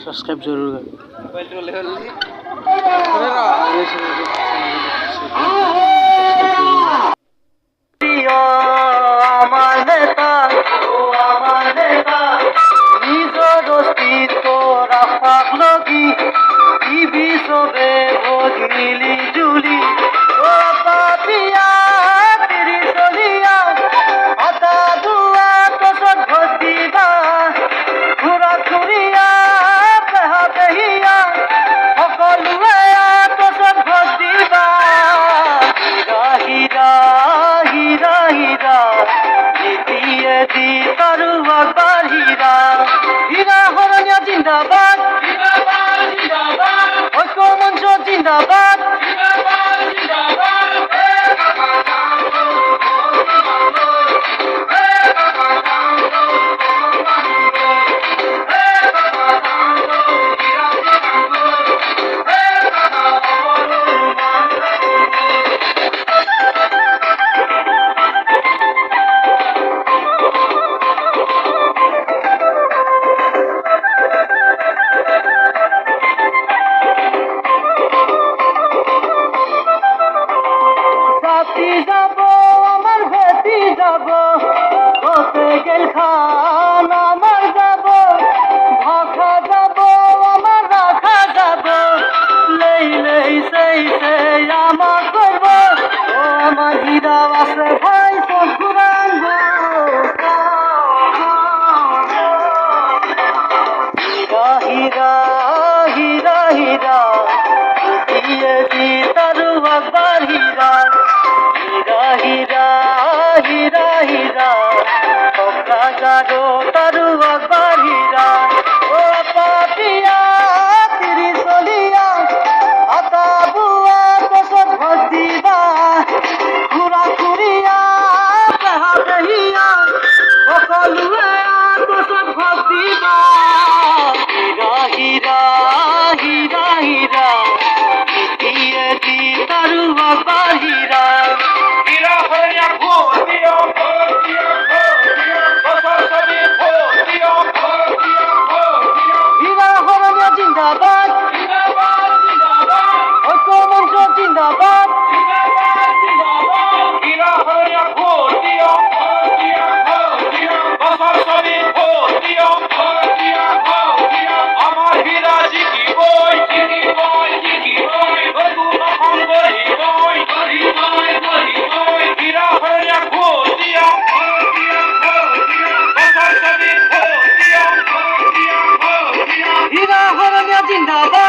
subscribe जरूर मिली जुली जिंदाबाद ঐক্য মঞ্চ জিন্দাবাদ যাবো আমার ভেতি যাবো হতে গেল খান আমার যাবো ভাখা যাবো আমার রাখা যাবো লেই লেই সেই আমার করবো ও আমার হীরা আছে ভাই সব ঘুরাঙ্গ হীরা হীরা হীরা হীরা দিয়ে দি তারু আকবর হীরা हीरा हीरा हीरा पक्का जागो तारू अकबर हीरा ओ पापिया तेरी सोलिया आता बुआ तो सब भज दीवा पूरा कुरिया कहा रहिया ओ कलुआ तो सब भज दीवा हीरा हीरा हीरा हीरा कितिए दी तारू अकबर हीरा जिंदाबाद ঐক্য মঞ্চ জিন্দাবাদ আমার হীরা জিকি বই হীরা হরিয়া ভোট দিয়া হীরা হরণিয়া জিন্দাবাদ